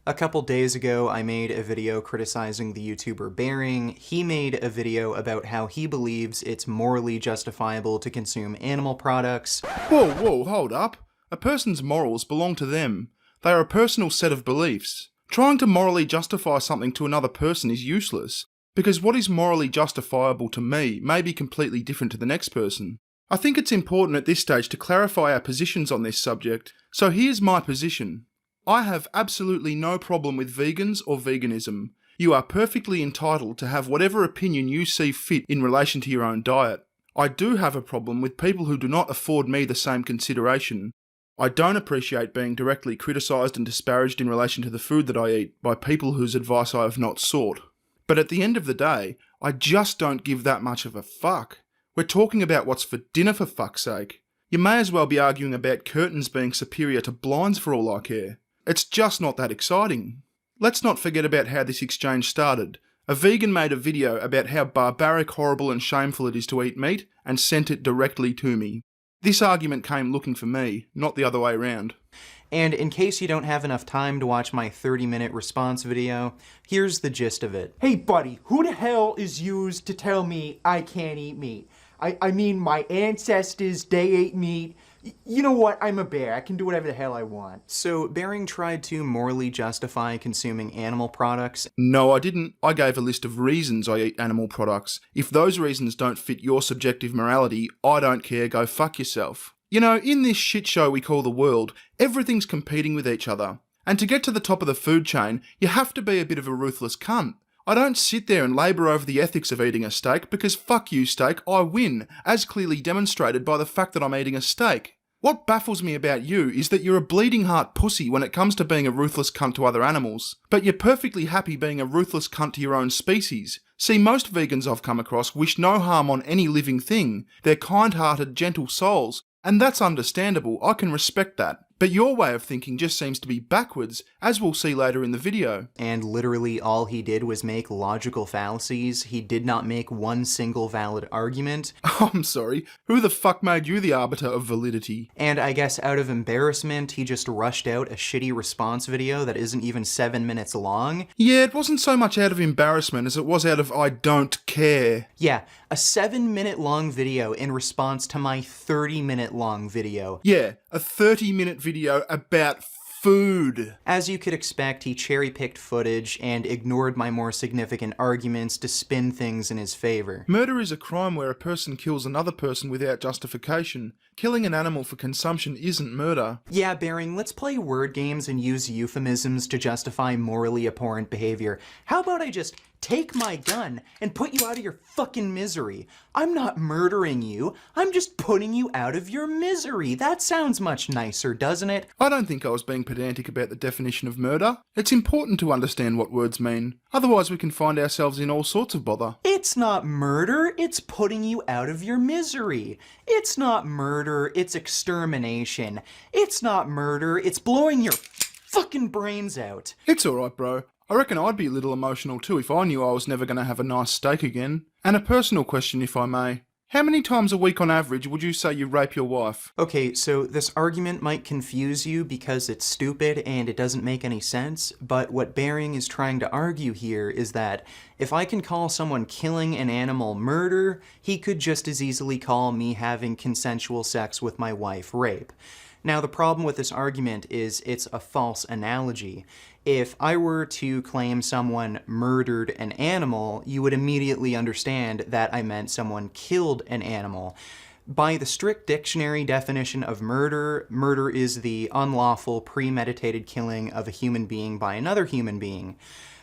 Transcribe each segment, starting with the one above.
A couple days ago, I made a video criticizing the YouTuber Bearing. He made a video about how he believes it's morally justifiable to consume animal products. Whoa, hold up. A person's morals belong to them. They are a personal set of beliefs. Trying to morally justify something to another person is useless, because what is morally justifiable to me may be completely different to the next person. I think it's important at this stage to clarify our positions on this subject, so here's my position. I have absolutely no problem with vegans or veganism. You are perfectly entitled to have whatever opinion you see fit in relation to your own diet. I do have a problem with people who do not afford me the same consideration. I don't appreciate being directly criticised and disparaged in relation to the food that I eat by people whose advice I have not sought. But at the end of the day, I just don't give that much of a fuck. We're talking about what's for dinner, for fuck's sake. You may as well be arguing about curtains being superior to blinds for all I care. It's just not that exciting. Let's not forget about how this exchange started. A vegan made a video about how barbaric, horrible and shameful it is to eat meat and sent it directly to me. This argument came looking for me, not the other way around. And in case you don't have enough time to watch my 30-minute response video, here's the gist of it. Hey buddy, who the hell is used to tell me I can't eat meat? I mean, my ancestors, they ate meat. You know what? I'm a bear. I can do whatever the hell I want. So, Bearing tried to morally justify consuming animal products. No, I didn't. I gave a list of reasons I eat animal products. If those reasons don't fit your subjective morality, I don't care, go fuck yourself. You know, in this shit show we call the world, everything's competing with each other. And to get to the top of the food chain, you have to be a bit of a ruthless cunt. I don't sit there and labour over the ethics of eating a steak because fuck you steak, I win, as clearly demonstrated by the fact that I'm eating a steak. What baffles me about you is that you're a bleeding heart pussy when it comes to being a ruthless cunt to other animals, but you're perfectly happy being a ruthless cunt to your own species. See, most vegans I've come across wish no harm on any living thing. They're kind-hearted, gentle souls, and that's understandable, I can respect that. But your way of thinking just seems to be backwards, as we'll see later in the video. And literally all he did was make logical fallacies. He did not make one single valid argument. I'm sorry, who the fuck made you the arbiter of validity? And I guess out of embarrassment, he just rushed out a shitty response video that isn't even 7 minutes long. Yeah, it wasn't so much out of embarrassment as it was out of I don't care. Yeah, a 7-minute long video in response to my 30-minute long video. Yeah, a 30-minute video about food. As you could expect, he cherry-picked footage and ignored my more significant arguments to spin things in his favor. Murder is a crime where a person kills another person without justification. Killing an animal for consumption isn't murder. Yeah, Bearing, let's play word games and use euphemisms to justify morally abhorrent behavior. How about I just take my gun and put you out of your fucking misery? I'm not murdering you, I'm just putting you out of your misery. That sounds much nicer, doesn't it? I don't think I was being pedantic about the definition of murder. It's important to understand what words mean. Otherwise we can find ourselves in all sorts of bother. It's not murder, it's putting you out of your misery. It's not murder, it's extermination. It's not murder, it's blowing your fucking brains out. It's alright, bro. I reckon I'd be a little emotional too if I knew I was never going to have a nice steak again. And a personal question, if I may. How many times a week on average would you say you rape your wife? Okay, so this argument might confuse you because it's stupid and it doesn't make any sense, but what Bearing is trying to argue here is that if I can call someone killing an animal murder, he could just as easily call me having consensual sex with my wife rape. Now, the problem with this argument is it's a false analogy. If I were to claim someone murdered an animal, you would immediately understand that I meant someone killed an animal. By the strict dictionary definition of murder, murder is the unlawful, premeditated killing of a human being by another human being.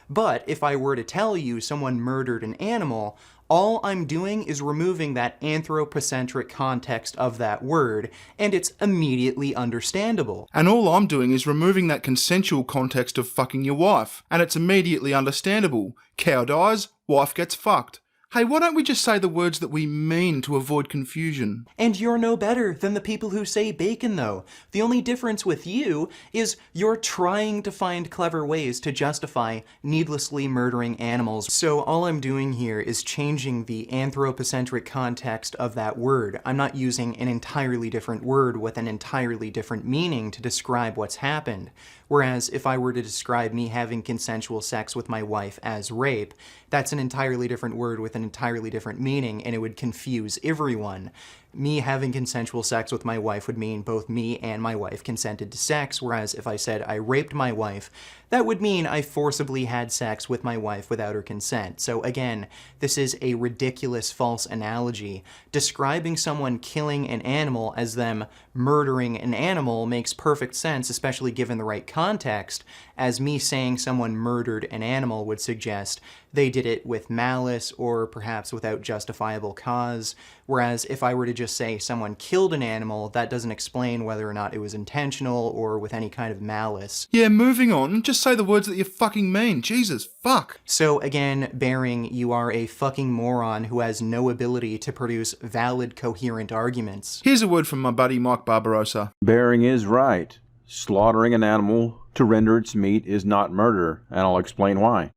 But if I were to tell you someone murdered an animal, all I'm doing is removing that anthropocentric context of that word, and it's immediately understandable. And all I'm doing is removing that consensual context of fucking your wife, and it's immediately understandable. Cow dies, wife gets fucked. Hey, why don't we just say the words that we mean to avoid confusion? And you're no better than the people who say bacon, though. The only difference with you is you're trying to find clever ways to justify needlessly murdering animals. So all I'm doing here is changing the anthropocentric context of that word. I'm not using an entirely different word with an entirely different meaning to describe what's happened. Whereas if I were to describe me having consensual sex with my wife as rape, that's an entirely different word with an entirely different meaning, and it would confuse everyone. Me having consensual sex with my wife would mean both me and my wife consented to sex, whereas if I said I raped my wife, that would mean I forcibly had sex with my wife without her consent. So again, this is a ridiculous false analogy. Describing someone killing an animal as them murdering an animal makes perfect sense, especially given the right context, as me saying someone murdered an animal would suggest they did it with malice or perhaps without justifiable cause. Whereas if I were to just say someone killed an animal, that doesn't explain whether or not it was intentional or with any kind of malice. Yeah, moving on. Just say the words that you fucking mean. Jesus, fuck. So again, Baring, you are a fucking moron who has no ability to produce valid, coherent arguments. Here's a word from my buddy Mike Barbarossa. Baring is right. Slaughtering an animal to render its meat is not murder, and I'll explain why.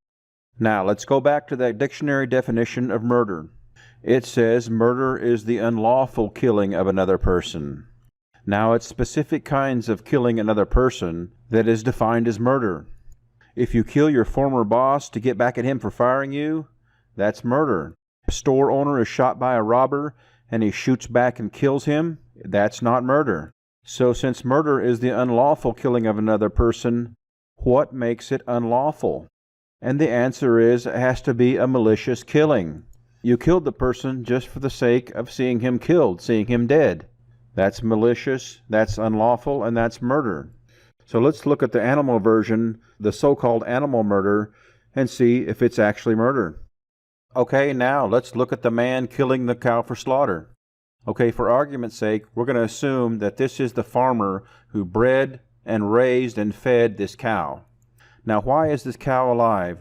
Now, let's go back to the dictionary definition of murder. It says murder is the unlawful killing of another person. Now, it's specific kinds of killing another person that is defined as murder. If you kill your former boss to get back at him for firing you, that's murder. A store owner is shot by a robber and he shoots back and kills him, that's not murder. So since murder is the unlawful killing of another person, what makes it unlawful? And the answer is it has to be a malicious killing. You killed the person just for the sake of seeing him killed, seeing him dead. That's malicious, that's unlawful, and that's murder. So let's look at the animal version, the so-called animal murder, and see if it's actually murder. Okay, now let's look at the man killing the cow for slaughter. Okay, for argument's sake, we're going to assume that this is the farmer who bred and raised and fed this cow. Now, why is this cow alive?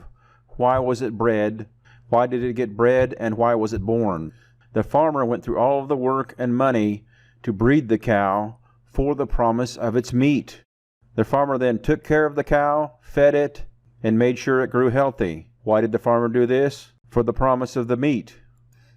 Why was it bred? Why did it get bred, and why was it born? The farmer went through all of the work and money to breed the cow for the promise of its meat. The farmer then took care of the cow, fed it, and made sure it grew healthy. Why did the farmer do this? For the promise of the meat.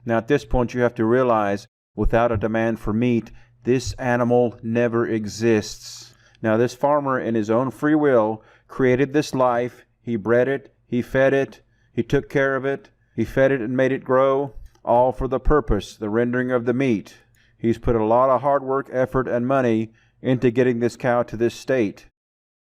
Now, at this point, you have to realize, without a demand for meat, this animal never exists. Now, this farmer, in his own free will, created this life. He bred it, he fed it, he took care of it, he fed it and made it grow, all for the purpose, the rendering of the meat. He's put a lot of hard work, effort, and money into getting this cow to this state.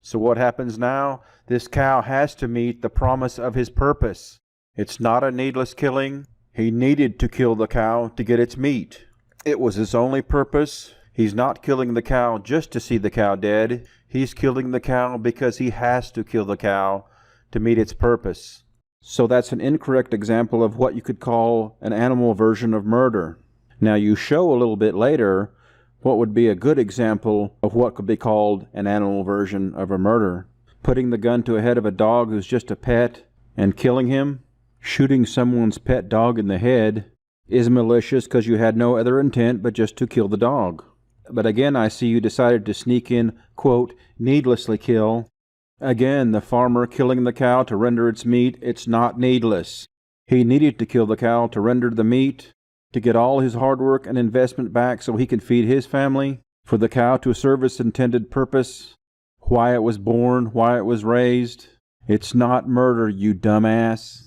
So what happens now? This cow has to meet the promise of his purpose. It's not a needless killing. He needed to kill the cow to get its meat. It was his only purpose. He's not killing the cow just to see the cow dead. He's killing the cow because he has to kill the cow to meet its purpose. So that's an incorrect example of what you could call an animal version of murder. Now you show a little bit later what would be a good example of what could be called an animal version of a murder. Putting the gun to the head of a dog who's just a pet and killing him. Shooting someone's pet dog in the head is malicious because you had no other intent but just to kill the dog. But again, I see you decided to sneak in, quote, needlessly kill. Again, the farmer killing the cow to render its meat, it's not needless. He needed to kill the cow to render the meat, to get all his hard work and investment back so he could feed his family, for the cow to serve its intended purpose, why it was born, why it was raised. It's not murder, you dumbass.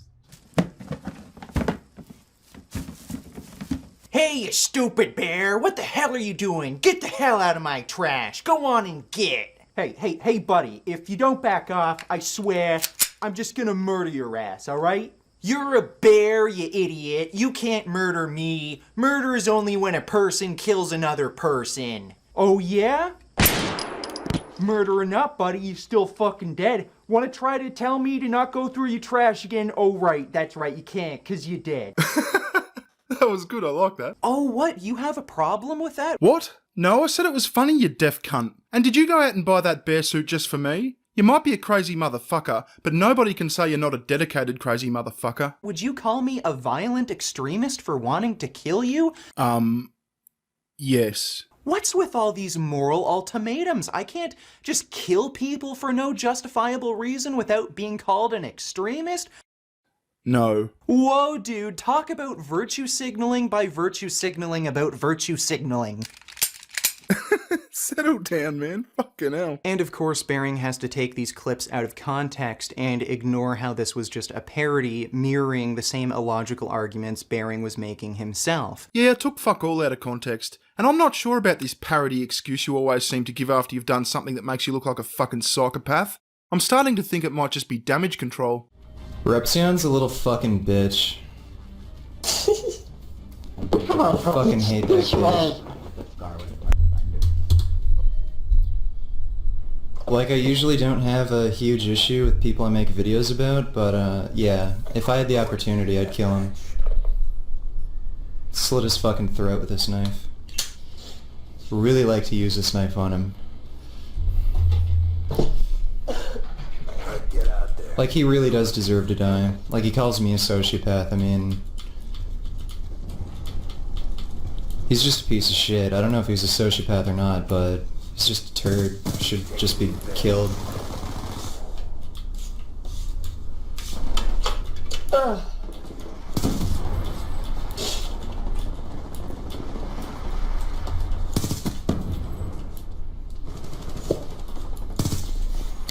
Hey, you stupid bear! What the hell are you doing? Get the hell out of my trash! Go on and get! Hey, buddy, if you don't back off, I swear, I'm just gonna murder your ass, alright? You're a bear, you idiot. You can't murder me. Murder is only when a person kills another person. Oh yeah? Murdering up, buddy, you still fucking dead. Wanna try to tell me to not go through your trash again? Oh right, that's right, you can't, 'cause you're dead. That was good, I like that. Oh, what? You have a problem with that? What? No, I said it was funny, you deaf cunt. And did you go out and buy that bear suit just for me? You might be a crazy motherfucker, but nobody can say you're not a dedicated crazy motherfucker. Would you call me a violent extremist for wanting to kill you? Yes. What's with all these moral ultimatums? I can't just kill people for no justifiable reason without being called an extremist? No. Whoa, dude, talk about virtue signaling by virtue signaling about virtue signaling. Settle down, man. Fucking hell. And of course, Bering has to take these clips out of context and ignore how this was just a parody mirroring the same illogical arguments Bering was making himself. Yeah, it took fuck all out of context. And I'm not sure about this parody excuse you always seem to give after you've done something that makes you look like a fucking psychopath. I'm starting to think it might just be damage control. Repsion's a little fucking bitch. I fucking hate that kid. Like, I usually don't have a huge issue with people I make videos about, but yeah, if I had the opportunity, I'd kill him. Slit his fucking throat with this knife. Really like to use this knife on him. Get out there. Like, he really does deserve to die. Like, he calls me a sociopath, I mean... He's just a piece of shit. I don't know if he's a sociopath or not, but... He's just a turd. Should just be killed.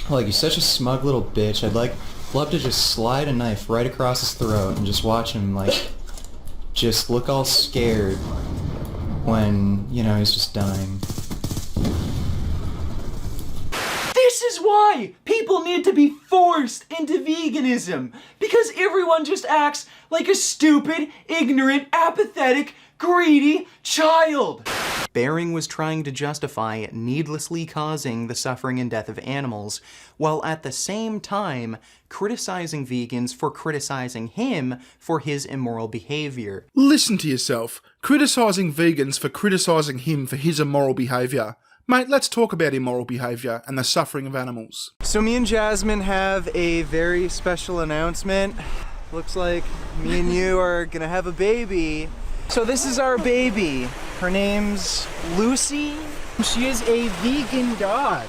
Like, he's such a smug little bitch. I'd love to just slide a knife right across his throat and just watch him, like, just look all scared when, you know, he's just dying. This is why people need to be forced into veganism, because everyone just acts like a stupid, ignorant, apathetic, greedy child. Bering was trying to justify needlessly causing the suffering and death of animals, while at the same time criticizing vegans for criticizing him for his immoral behavior. Listen to yourself. Criticising vegans for criticising him for his immoral behaviour. Mate, let's talk about immoral behaviour and the suffering of animals. So me and Jasmine have a very special announcement. Looks like me and you are gonna have a baby. So this is our baby. Her name's Lucy. She is a vegan dog.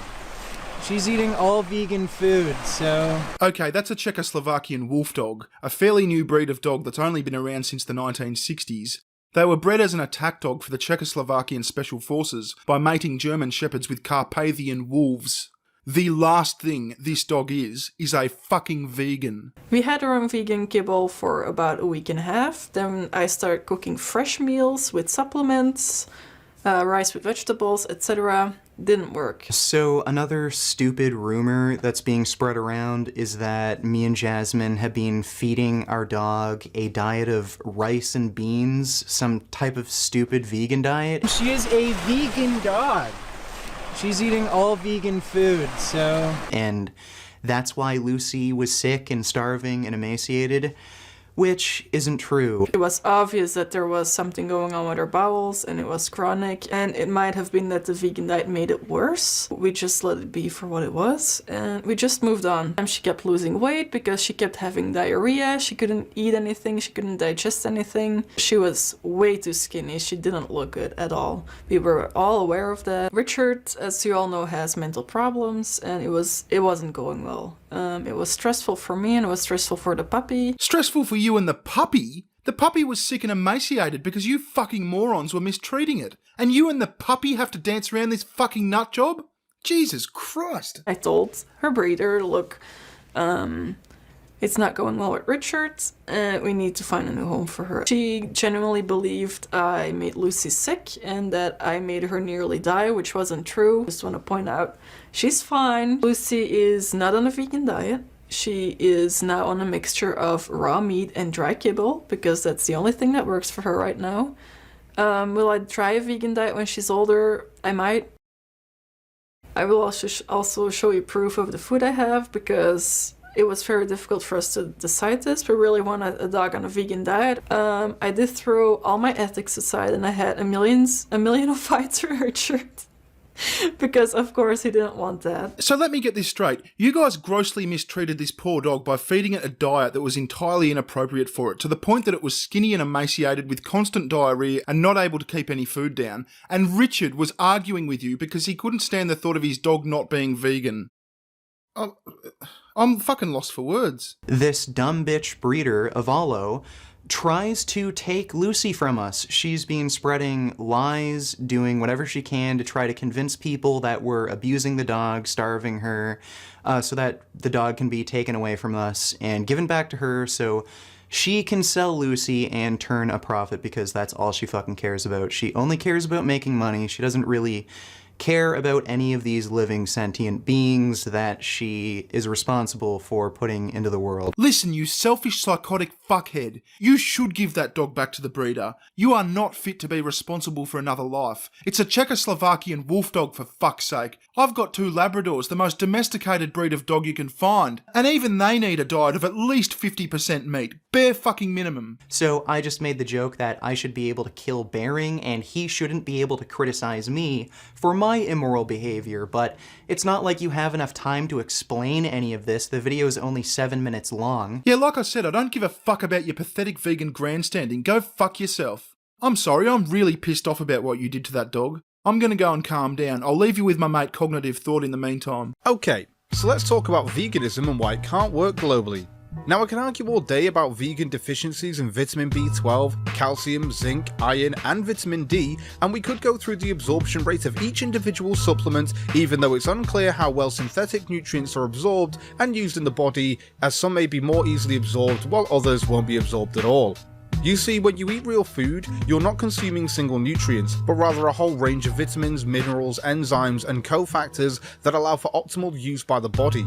She's eating all vegan food, so... Okay, that's a Czechoslovakian wolf dog, a fairly new breed of dog that's only been around since the 1960s. They were bred as an attack dog for the Czechoslovakian Special Forces by mating German shepherds with Carpathian wolves. The last thing this dog is a fucking vegan. We had our own vegan kibble for about a week and a half. Then I started cooking fresh meals with supplements, rice with vegetables, etc. Didn't work. So another stupid rumor that's being spread around is that me and Jasmine have been feeding our dog a diet of rice and beans, some type of stupid vegan diet. She is a vegan dog. She's eating all vegan food, so... And that's why Lucy was sick and starving and emaciated, which isn't true. It was obvious that there was something going on with her bowels and it was chronic, and it might have been that the vegan diet made it worse. We just let it be for what it was and we just moved on. And she kept losing weight because she kept having diarrhea, she couldn't eat anything, she couldn't digest anything. She was way too skinny, she didn't look good at all. We were all aware of that. Richard, as you all know, has mental problems and it wasn't going well. It was stressful for me and it was stressful for the puppy. Stressful for you and the puppy? The puppy was sick and emaciated because you fucking morons were mistreating it. And you and the puppy have to dance around this fucking nut job? Jesus Christ. I told her breeder, look, it's not going well with Richard, we need to find a new home for her. She genuinely believed I made Lucy sick and that I made her nearly die, which wasn't true. Just want to point out, she's fine. Lucy is not on a vegan diet. She is now on a mixture of raw meat and dry kibble because that's the only thing that works for her right now. Will I try a vegan diet when she's older? I might. I will also show you proof of the food I have because it was very difficult for us to decide this. We really wanted a dog on a vegan diet. I did throw all my ethics aside and I had a million of fights for Richard. Because of course he didn't want that. So let me get this straight. You guys grossly mistreated this poor dog by feeding it a diet that was entirely inappropriate for it, to the point that it was skinny and emaciated with constant diarrhea and not able to keep any food down. And Richard was arguing with you because he couldn't stand the thought of his dog not being vegan. I'm fucking lost for words. This dumb bitch breeder, Avalo, tries to take Lucy from us. She's been spreading lies, doing whatever she can to try to convince people that we're abusing the dog, starving her, so that the dog can be taken away from us and given back to her so she can sell Lucy and turn a profit, because that's all she fucking cares about. She only cares about making money. She doesn't really care about any of these living sentient beings that she is responsible for putting into the world. Listen, you selfish psychotic fuckhead. You should give that dog back to the breeder. You are not fit to be responsible for another life. It's a Czechoslovakian wolf dog, for fuck's sake. I've got 2 Labradors, the most domesticated breed of dog you can find. And even they need a diet of at least 50% meat. Bare fucking minimum. So I just made the joke that I should be able to kill Bering and he shouldn't be able to criticize me for my immoral behavior, but it's not like you have enough time to explain any of this. The video is only 7 minutes long. Yeah, like I said, I don't give a fuck about your pathetic vegan grandstanding. Go fuck yourself. I'm sorry, I'm really pissed off about what you did to that dog. I'm gonna go and calm down. I'll leave you with my mate Cognitive Thought in the meantime. Okay, so let's talk about veganism and why it can't work globally. Now, I can argue all day about vegan deficiencies in vitamin B12, calcium, zinc, iron, and vitamin D, and we could go through the absorption rate of each individual supplement, even though it's unclear how well synthetic nutrients are absorbed and used in the body, as some may be more easily absorbed while others won't be absorbed at all. You see, when you eat real food, you're not consuming single nutrients, but rather a whole range of vitamins, minerals, enzymes, and cofactors that allow for optimal use by the body.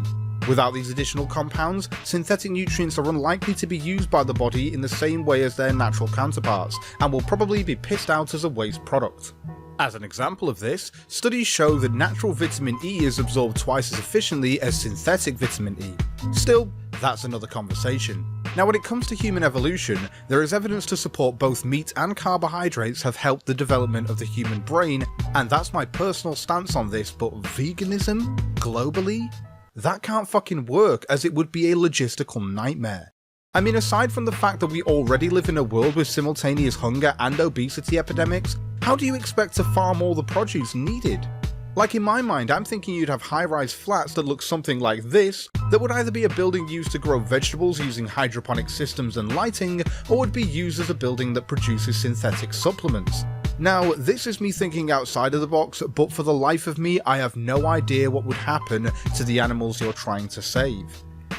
Without these additional compounds, synthetic nutrients are unlikely to be used by the body in the same way as their natural counterparts, and will probably be pissed out as a waste product. As an example of this, studies show that natural vitamin E is absorbed twice as efficiently as synthetic vitamin E. Still, that's another conversation. Now, when it comes to human evolution, there is evidence to support both meat and carbohydrates have helped the development of the human brain, and that's my personal stance on this, but veganism? Globally? That can't fucking work, as it would be a logistical nightmare. I mean, aside from the fact that we already live in a world with simultaneous hunger and obesity epidemics, how do you expect to farm all the produce needed? Like, in my mind, I'm thinking you'd have high-rise flats that look something like this, that would either be a building used to grow vegetables using hydroponic systems and lighting, or would be used as a building that produces synthetic supplements. Now, this is me thinking outside of the box, but for the life of me, I have no idea what would happen to the animals you're trying to save.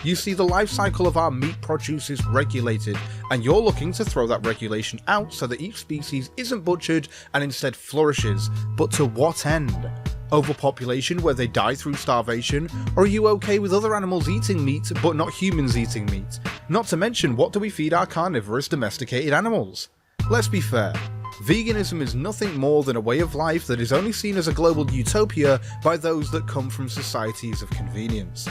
You see, the life cycle of our meat produce is regulated, and you're looking to throw that regulation out so that each species isn't butchered and instead flourishes, but to what end? Overpopulation where they die through starvation? Or are you okay with other animals eating meat but not humans eating meat? Not to mention, what do we feed our carnivorous domesticated animals? Let's be fair. Veganism is nothing more than a way of life that is only seen as a global utopia by those that come from societies of convenience.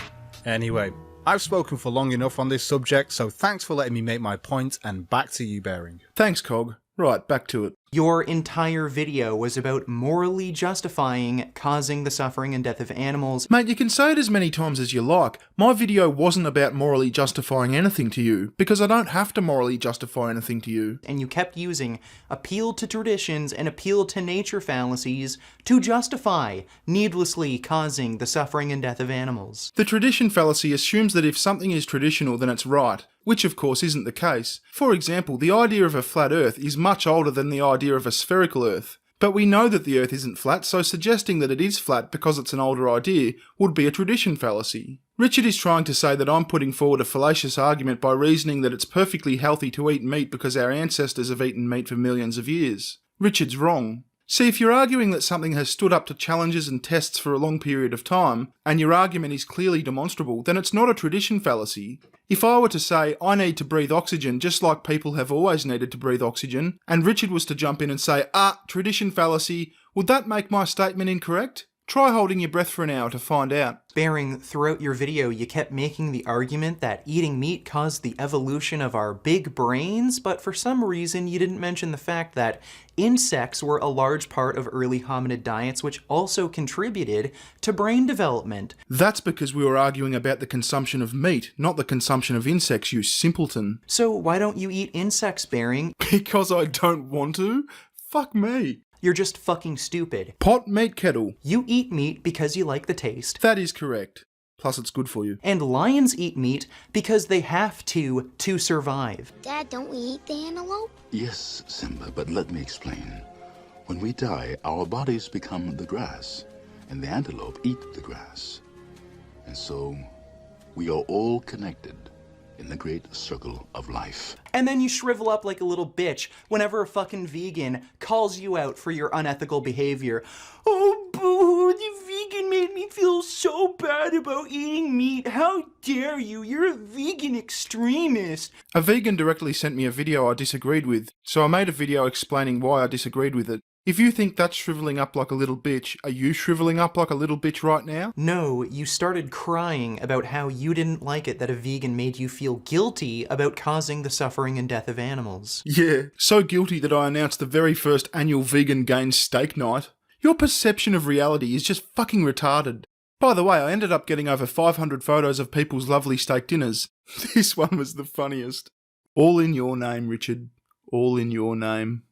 Anyway, I've spoken for long enough on this subject, so thanks for letting me make my point, and back to you, Bering. Thanks, Cog. Right, back to it. Your entire video was about morally justifying causing the suffering and death of animals. Mate, you can say it as many times as you like. My video wasn't about morally justifying anything to you, because I don't have to morally justify anything to you. And you kept using appeal to traditions and appeal to nature fallacies to justify needlessly causing the suffering and death of animals. The tradition fallacy assumes that if something is traditional, then it's right, which of course isn't the case. For example, the idea of a flat Earth is much older than the idea of a spherical Earth. But we know that the Earth isn't flat, so suggesting that it is flat because it's an older idea would be a tradition fallacy. Richard is trying to say that I'm putting forward a fallacious argument by reasoning that it's perfectly healthy to eat meat because our ancestors have eaten meat for millions of years. Richard's wrong. See, if you're arguing that something has stood up to challenges and tests for a long period of time, and your argument is clearly demonstrable, then it's not a tradition fallacy. If I were to say, I need to breathe oxygen just like people have always needed to breathe oxygen, and Richard was to jump in and say, tradition fallacy, would that make my statement incorrect? Try holding your breath for an hour to find out. Bearing, throughout your video, you kept making the argument that eating meat caused the evolution of our big brains, but for some reason you didn't mention the fact that insects were a large part of early hominid diets, which also contributed to brain development. That's because we were arguing about the consumption of meat, not the consumption of insects, you simpleton. So why don't you eat insects, Bearing? Because I don't want to? Fuck me. You're just fucking stupid. Pot meat kettle. You eat meat because you like the taste. That is correct. Plus it's good for you. And lions eat meat because they have to survive. Dad, don't we eat the antelope? Yes, Simba, but let me explain. When we die, our bodies become the grass, and the antelope eat the grass. And so, we are all connected in the great circle of life. And then you shrivel up like a little bitch whenever a fucking vegan calls you out for your unethical behavior. Oh, boo, the vegan made me feel so bad about eating meat. How dare you? You're a vegan extremist. A vegan directly sent me a video I disagreed with, so I made a video explaining why I disagreed with it. If you think that's shriveling up like a little bitch, are you shriveling up like a little bitch right now? No, you started crying about how you didn't like it that a vegan made you feel guilty about causing the suffering and death of animals. Yeah, so guilty that I announced the very first annual Vegan Gains steak night. Your perception of reality is just fucking retarded. By the way, I ended up getting over 500 photos of people's lovely steak dinners. This one was the funniest. All in your name, Richard. All in your name.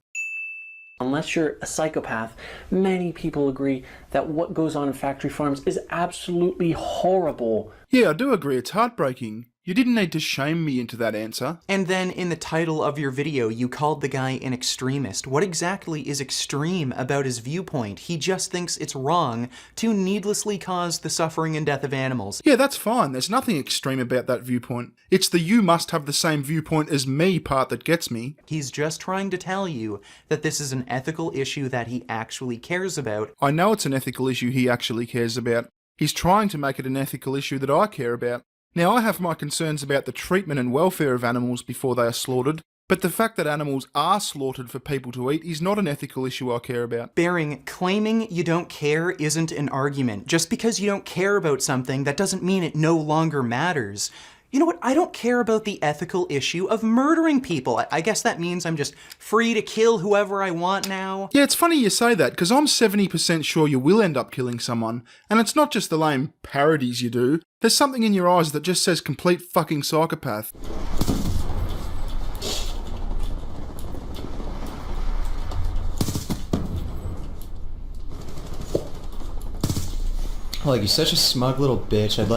Unless you're a psychopath, many people agree that what goes on in factory farms is absolutely horrible. Yeah, I do agree, it's heartbreaking. You didn't need to shame me into that answer. And then in the title of your video, you called the guy an extremist. What exactly is extreme about his viewpoint? He just thinks it's wrong to needlessly cause the suffering and death of animals. Yeah, that's fine. There's nothing extreme about that viewpoint. It's the you must have the same viewpoint as me part that gets me. He's just trying to tell you that this is an ethical issue that he actually cares about. I know it's an ethical issue he actually cares about. He's trying to make it an ethical issue that I care about. Now, I have my concerns about the treatment and welfare of animals before they are slaughtered, but the fact that animals are slaughtered for people to eat is not an ethical issue I care about. Bearing, claiming you don't care isn't an argument. Just because you don't care about something, that doesn't mean it no longer matters. You know what? I don't care about the ethical issue of murdering people. I guess that means I'm just free to kill whoever I want now. Yeah, it's funny you say that, because I'm 70% sure you will end up killing someone, and it's not just the lame parodies you do. There's something in your eyes that just says complete fucking psychopath. Like, he's such a smug little bitch. I'd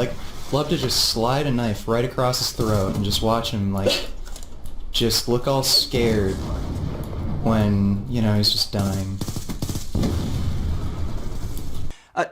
love to just slide a knife right across his throat and just watch him, just look all scared when, he's just dying.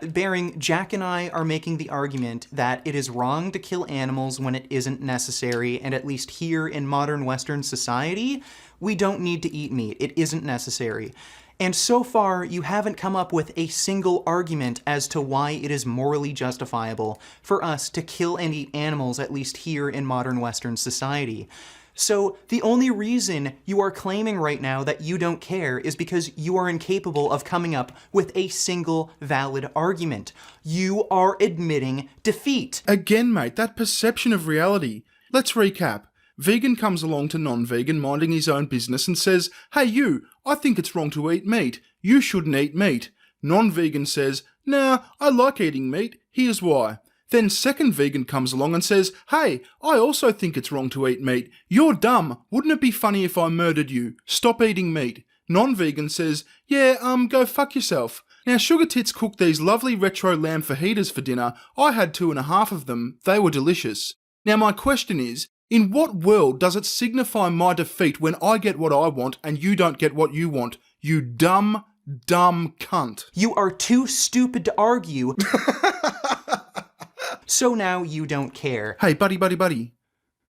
Bearing, Jack and I are making the argument that it is wrong to kill animals when it isn't necessary, and at least here in modern Western society, we don't need to eat meat. It isn't necessary. And so far, you haven't come up with a single argument as to why it is morally justifiable for us to kill and eat animals, at least here in modern Western society. So the only reason you are claiming right now that you don't care is because you are incapable of coming up with a single valid argument. You are admitting defeat. Again, mate, that perception of reality. Let's recap. Vegan comes along to non-vegan minding his own business and says, "Hey you, I think it's wrong to eat meat. You shouldn't eat meat." Non-vegan says, "Nah, I like eating meat. Here's why." Then second vegan comes along and says, "Hey, I also think it's wrong to eat meat. You're dumb. Wouldn't it be funny if I murdered you? Stop eating meat." Non-vegan says, "Yeah, go fuck yourself." Now, Sugar Tits cooked these lovely retro lamb fajitas for dinner. I had 2.5 of them. They were delicious. Now, my question is, in what world does it signify my defeat when I get what I want and you don't get what you want? You dumb, dumb cunt. You are too stupid to argue. So now you don't care. Hey, buddy.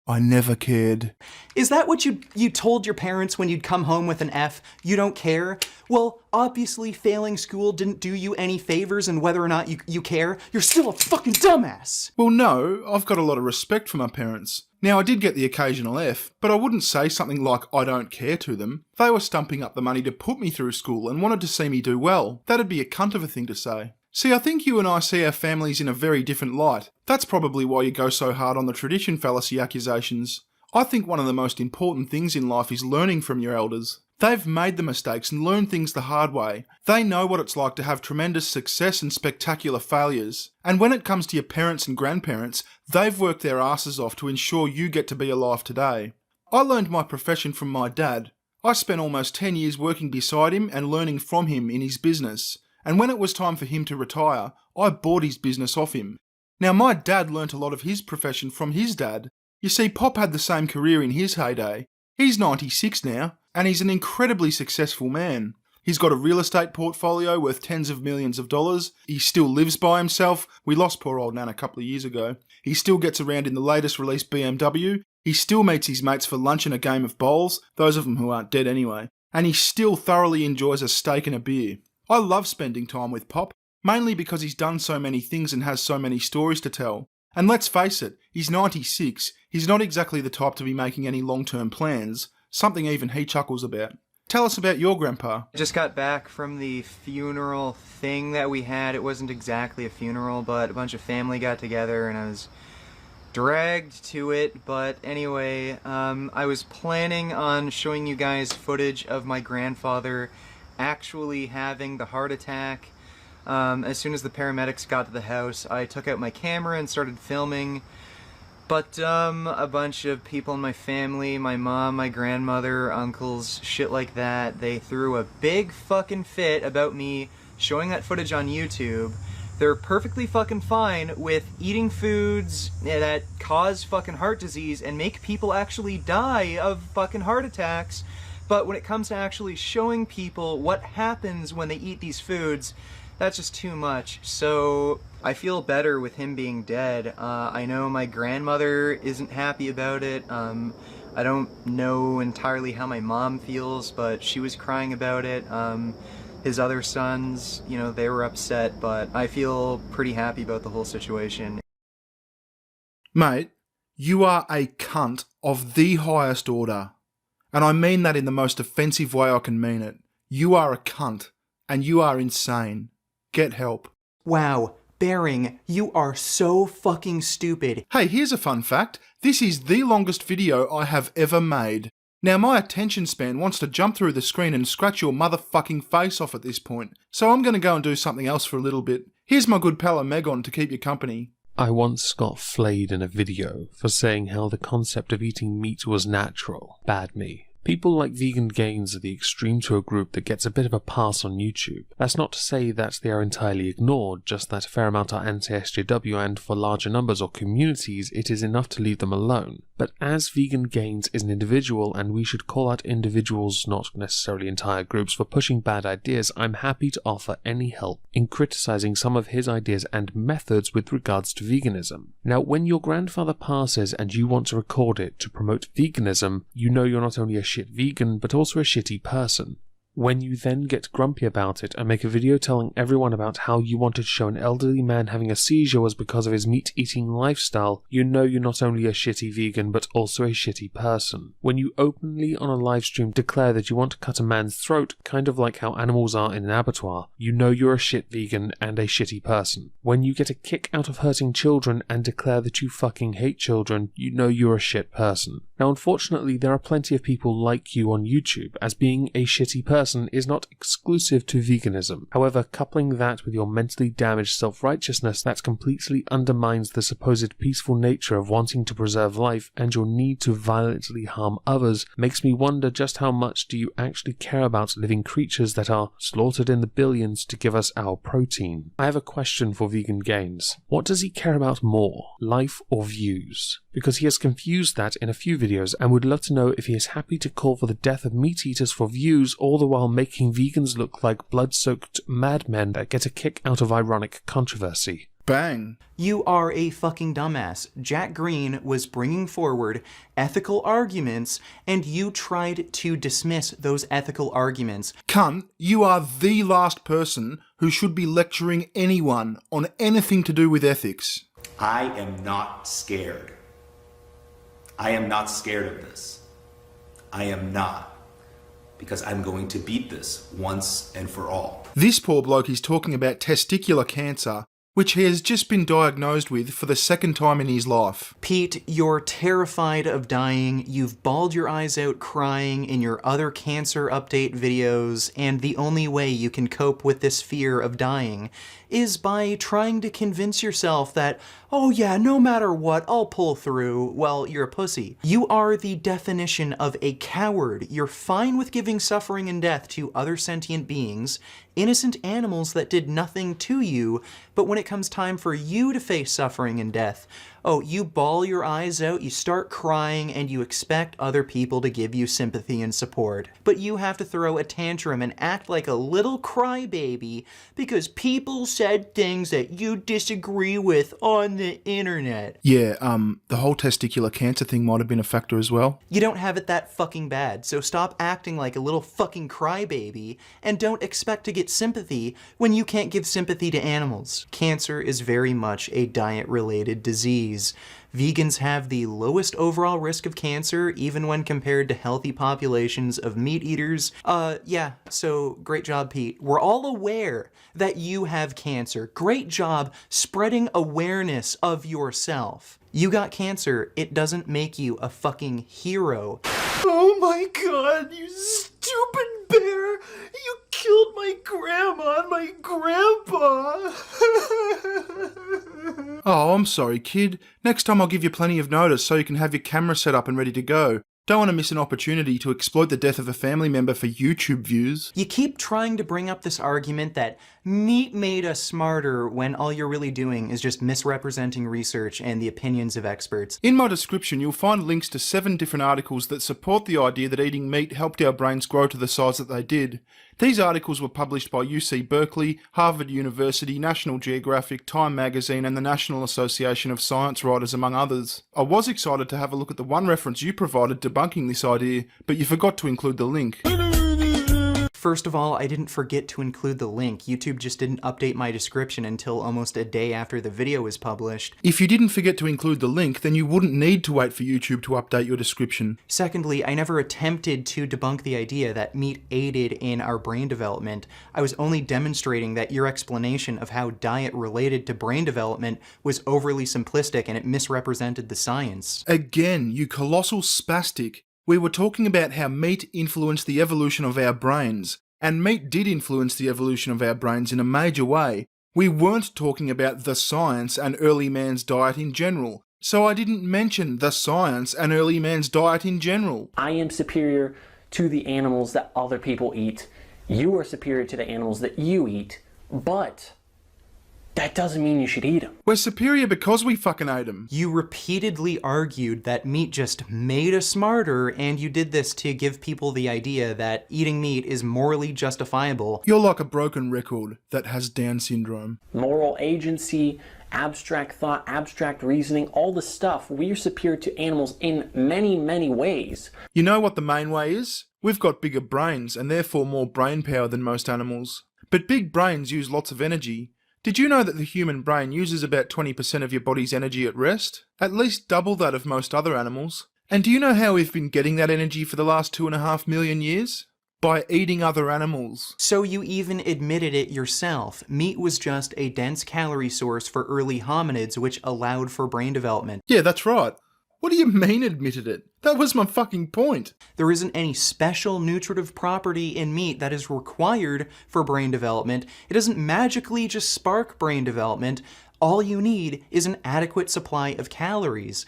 I never cared. Is that what you told your parents when you'd come home with an F? You don't care? Well, obviously failing school didn't do you any favors, and whether or not you care, you're still a fucking dumbass. Well, no, I've got a lot of respect for my parents. Now, I did get the occasional F, but I wouldn't say something like I don't care to them. They were stumping up the money to put me through school and wanted to see me do well. That'd be a cunt of a thing to say. See, I think you and I see our families in a very different light. That's probably why you go so hard on the tradition fallacy accusations. I think one of the most important things in life is learning from your elders. They've made the mistakes and learned things the hard way. They know what it's like to have tremendous success and spectacular failures. And when it comes to your parents and grandparents, they've worked their asses off to ensure you get to be alive today. I learned my profession from my dad. I spent almost 10 years working beside him and learning from him in his business. And when it was time for him to retire, I bought his business off him. Now, my dad learnt a lot of his profession from his dad. You see, Pop had the same career in his heyday. He's 96 now, and he's an incredibly successful man. He's got a real estate portfolio worth tens of millions of dollars. He still lives by himself. We lost poor old Nan a couple of years ago. He still gets around in the latest released BMW. He still meets his mates for lunch and a game of bowls, those of them who aren't dead anyway. And he still thoroughly enjoys a steak and a beer. I love spending time with Pop, mainly because he's done so many things and has so many stories to tell. And let's face it, he's 96. He's not exactly the type to be making any long-term plans, something even he chuckles about. Tell us about your grandpa. I just got back from the funeral thing that we had. It wasn't exactly a funeral, but a bunch of family got together and I was dragged to it. But anyway, I was planning on showing you guys footage of my grandfather actually having the heart attack. As soon as the paramedics got to the house, I took out my camera and started filming. But a bunch of people in my family, my mom, my grandmother, uncles, shit like that, they threw a big fucking fit about me showing that footage on YouTube. They're perfectly fucking fine with eating foods that cause fucking heart disease and make people actually die of fucking heart attacks. But when it comes to actually showing people what happens when they eat these foods, that's just too much. So I feel better with him being dead. I know my grandmother isn't happy about it. I don't know entirely how my mom feels, but she was crying about it. His other sons, you know, they were upset, but I feel pretty happy about the whole situation. Mate, you are a cunt of the highest order. And I mean that in the most offensive way I can mean it. You are a cunt, and you are insane. Get help. Wow, Baring, you are so fucking stupid. Hey, here's a fun fact. This is the longest video I have ever made. Now, my attention span wants to jump through the screen and scratch your motherfucking face off at this point, so I'm going to go and do something else for a little bit. Here's my good pal Megon to keep you company. I once got flayed in a video for saying how the concept of eating meat was natural. Bad me. People like Vegan Gains are the extreme to a group that gets a bit of a pass on YouTube. That's not to say that they are entirely ignored, just that a fair amount are anti-SJW and for larger numbers or communities it is enough to leave them alone. But as Vegan Gains is an individual and we should call out individuals, not necessarily entire groups, for pushing bad ideas, I'm happy to offer any help in criticizing some of his ideas and methods with regards to veganism. Now, when your grandfather passes and you want to record it to promote veganism, you know you're not only a shit vegan, but also a shitty person. When you then get grumpy about it and make a video telling everyone about how you wanted to show an elderly man having a seizure was because of his meat-eating lifestyle, you know you're not only a shitty vegan, but also a shitty person. When you openly on a livestream declare that you want to cut a man's throat, kind of like how animals are in an abattoir, you know you're a shit vegan and a shitty person. When you get a kick out of hurting children and declare that you fucking hate children, you know you're a shit person. Now, unfortunately, there are plenty of people like you on YouTube, as being a shitty person is not exclusive to veganism. However, coupling that with your mentally damaged self-righteousness that completely undermines the supposed peaceful nature of wanting to preserve life and your need to violently harm others makes me wonder just how much do you actually care about living creatures that are slaughtered in the billions to give us our protein. I have a question for Vegan Gains. What does he care about more, life or views? Because he has confused that in a few videos and would love to know if he is happy to call for the death of meat eaters for views, all the while making vegans look like blood-soaked madmen that get a kick out of ironic controversy. Bang. You are a fucking dumbass. Jack Green was bringing forward ethical arguments, and you tried to dismiss those ethical arguments. Cunt, you are the last person who should be lecturing anyone on anything to do with ethics. I am not scared. I am not scared of this. I am not. because I'm going to beat this once and for all. This poor bloke is talking about testicular cancer, which he has just been diagnosed with for the second time in his life. Pete, you're terrified of dying, you've bawled your eyes out crying in your other cancer update videos, and the only way you can cope with this fear of dying is by trying to convince yourself that, oh yeah, no matter what, I'll pull through. Well, you're a pussy. You are the definition of a coward. You're fine with giving suffering and death to other sentient beings, innocent animals that did nothing to you, but when it comes time for you to face suffering and death, oh, you bawl your eyes out, you start crying, and you expect other people to give you sympathy and support. But you have to throw a tantrum and act like a little crybaby because people said things that you disagree with on the internet. Yeah, the whole testicular cancer thing might have been a factor as well. You don't have it that fucking bad, so stop acting like a little fucking crybaby and don't expect to get sympathy when you can't give sympathy to animals. Cancer is very much a diet-related disease. Vegans have the lowest overall risk of cancer, even when compared to healthy populations of meat eaters. Yeah, so great job, Pete. We're all aware that you have cancer. Great job spreading awareness of yourself. You got cancer, it doesn't make you a fucking hero. Oh my god, you stupid bear! You killed my grandma and my grandpa! Oh, I'm sorry, kid. Next time I'll give you plenty of notice so you can have your camera set up and ready to go. Don't want to miss an opportunity to exploit the death of a family member for YouTube views. You keep trying to bring up this argument that meat made us smarter when all you're really doing is just misrepresenting research and the opinions of experts. In my description, you'll find links to 7 different articles that support the idea that eating meat helped our brains grow to the size that they did. These articles were published by UC Berkeley, Harvard University, National Geographic, Time Magazine, and the National Association of Science Writers, among others. I was excited to have a look at the one reference you provided debunking this idea, but you forgot to include the link. First of all, I didn't forget to include the link. YouTube just didn't update my description until almost a day after the video was published. If you didn't forget to include the link, then you wouldn't need to wait for YouTube to update your description. Secondly, I never attempted to debunk the idea that meat aided in our brain development. I was only demonstrating that your explanation of how diet related to brain development was overly simplistic and it misrepresented the science. Again, you colossal spastic. We were talking about how meat influenced the evolution of our brains, and meat did influence the evolution of our brains in a major way. We weren't talking about the science and early man's diet in general, so I didn't mention the science and early man's diet in general. I am superior to the animals that other people eat. You are superior to the animals that you eat, but that doesn't mean you should eat them. We're superior because we fucking ate them. You repeatedly argued that meat just made us smarter, and you did this to give people the idea that eating meat is morally justifiable. You're like a broken record that has Down syndrome. Moral agency, abstract thought, abstract reasoning, all the stuff, we are superior to animals in many, many ways. You know what the main way is? We've got bigger brains and therefore more brain power than most animals. But big brains use lots of energy. Did you know that the human brain uses about 20% of your body's energy at rest? At least double that of most other animals. And do you know how we've been getting that energy for the last 2.5 million years? By eating other animals. So you even admitted it yourself. Meat was just a dense calorie source for early hominids, which allowed for brain development. Yeah, that's right. What do you mean admitted it? That was my fucking point. There isn't any special nutritive property in meat that is required for brain development. It doesn't magically just spark brain development. All you need is an adequate supply of calories.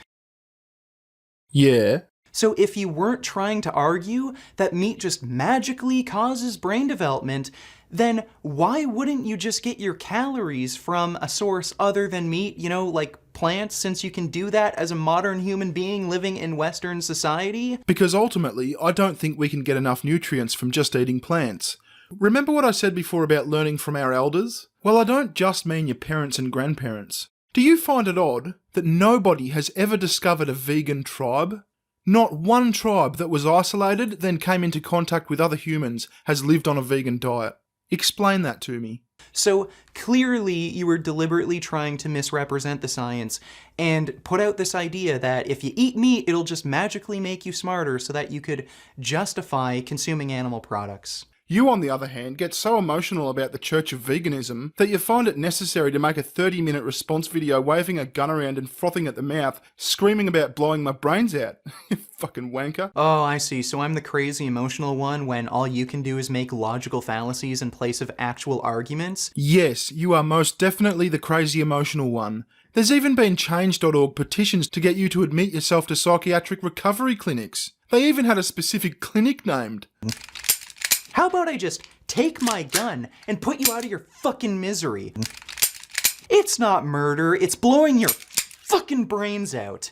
Yeah. So if you weren't trying to argue that meat just magically causes brain development, then why wouldn't you just get your calories from a source other than meat, you know, like plants, since you can do that as a modern human being living in Western society? Because ultimately, I don't think we can get enough nutrients from just eating plants. Remember what I said before about learning from our elders? Well, I don't just mean your parents and grandparents. Do you find it odd that nobody has ever discovered a vegan tribe? Not one tribe that was isolated, then came into contact with other humans, has lived on a vegan diet. Explain that to me. So clearly you were deliberately trying to misrepresent the science and put out this idea that if you eat meat, it'll just magically make you smarter so that you could justify consuming animal products. You, on the other hand, get so emotional about the Church of Veganism that you find it necessary to make a 30-minute response video waving a gun around and frothing at the mouth, screaming about blowing my brains out. You fucking wanker. Oh, I see. So I'm the crazy emotional one when all you can do is make logical fallacies in place of actual arguments? Yes, you are most definitely the crazy emotional one. There's even been Change.org petitions to get you to admit yourself to psychiatric recovery clinics. They even had a specific clinic named. How about I just take my gun and put you out of your fucking misery? It's not murder, it's blowing your fucking brains out.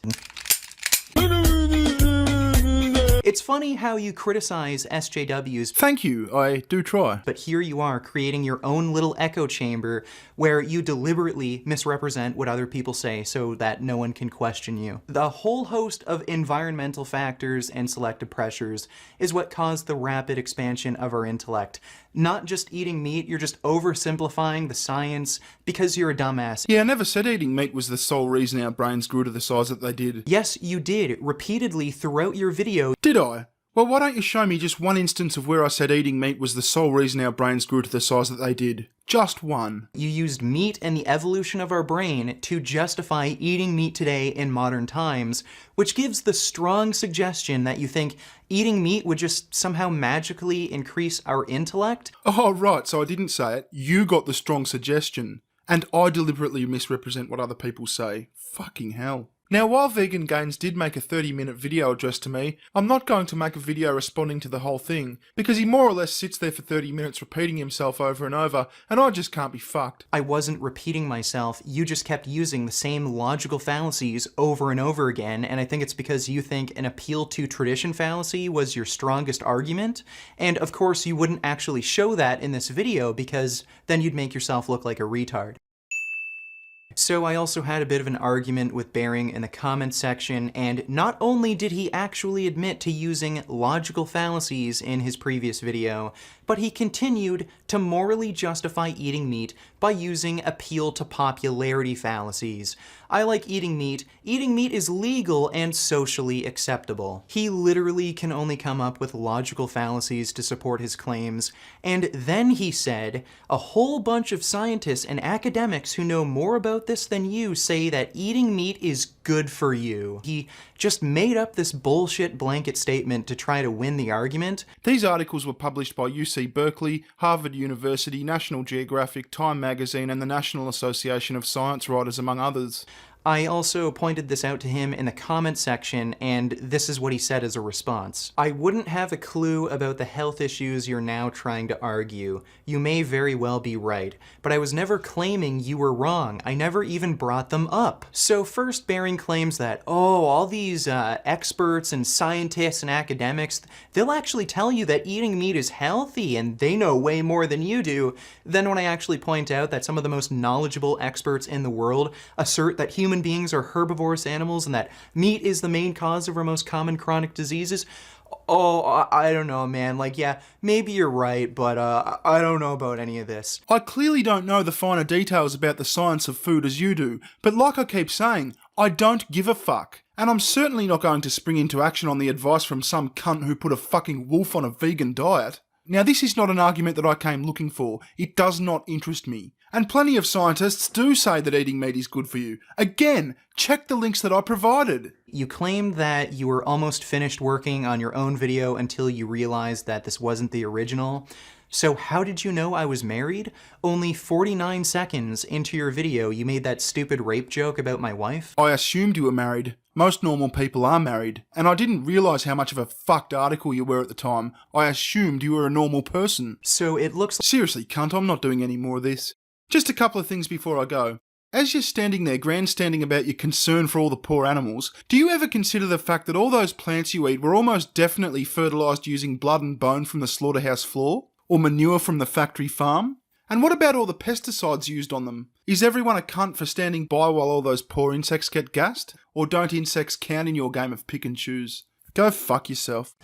It's funny how you criticize SJWs. Thank you, I do try. But here you are creating your own little echo chamber where you deliberately misrepresent what other people say so that no one can question you. The whole host of environmental factors and selective pressures is what caused the rapid expansion of our intellect. Not just eating meat, you're just oversimplifying the science because you're a dumbass. Yeah, I never said eating meat was the sole reason our brains grew to the size that they did. Yes, you did, repeatedly throughout your video. Did I? Well, why don't you show me just one instance of where I said eating meat was the sole reason our brains grew to the size that they did? Just one. You used meat and the evolution of our brain to justify eating meat today in modern times, which gives the strong suggestion that you think eating meat would just somehow magically increase our intellect? Oh, right, so I didn't say it. You got the strong suggestion. And I deliberately misrepresent what other people say. Fucking hell. Now, while Vegan Gains did make a 30-minute video addressed to me, I'm not going to make a video responding to the whole thing, because he more or less sits there for 30 minutes repeating himself over and over, and I just can't be fucked. I wasn't repeating myself, you just kept using the same logical fallacies over and over again, and I think it's because you think an appeal to tradition fallacy was your strongest argument, and of course you wouldn't actually show that in this video because then you'd make yourself look like a retard. So I also had a bit of an argument with Bering in the comments section, and not only did he actually admit to using logical fallacies in his previous video, but he continued to morally justify eating meat by using appeal to popularity fallacies. I like eating meat is legal and socially acceptable. He literally can only come up with logical fallacies to support his claims, and then he said, a whole bunch of scientists and academics who know more about this than you say that eating meat is good for you. He just made up this bullshit blanket statement to try to win the argument. These articles were published by UC Berkeley, Harvard University, National Geographic, Time Magazine, and the National Association of Science Writers, among others. I also pointed this out to him in the comment section, and this is what he said as a response. I wouldn't have a clue about the health issues you're now trying to argue. You may very well be right, but I was never claiming you were wrong. I never even brought them up. So first, Bering claims that, oh, all these experts and scientists and academics, they'll actually tell you that eating meat is healthy and they know way more than you do. Then when I actually point out that some of the most knowledgeable experts in the world assert that human beings are herbivorous animals and that meat is the main cause of our most common chronic diseases, oh, I don't know, man. Like, yeah, maybe you're right, but I don't know about any of this. I clearly don't know the finer details about the science of food as you do, but like I keep saying, I don't give a fuck. And I'm certainly not going to spring into action on the advice from some cunt who put a fucking wolf on a vegan diet. Now, this is not an argument that I came looking for. It does not interest me. And plenty of scientists do say that eating meat is good for you. Again, check the links that I provided. You claimed that you were almost finished working on your own video until you realized that this wasn't the original. So how did you know I was married? Only 49 seconds into your video, you made that stupid rape joke about my wife? I assumed you were married. Most normal people are married. And I didn't realise how much of a fucked article you were at the time. I assumed you were a normal person. So it looks like— Seriously, cunt, I'm not doing any more of this. Just a couple of things before I go. As you're standing there grandstanding about your concern for all the poor animals, do you ever consider the fact that all those plants you eat were almost definitely fertilised using blood and bone from the slaughterhouse floor? Or manure from the factory farm? And what about all the pesticides used on them? Is everyone a cunt for standing by while all those poor insects get gassed? Or don't insects count in your game of pick and choose? Go fuck yourself.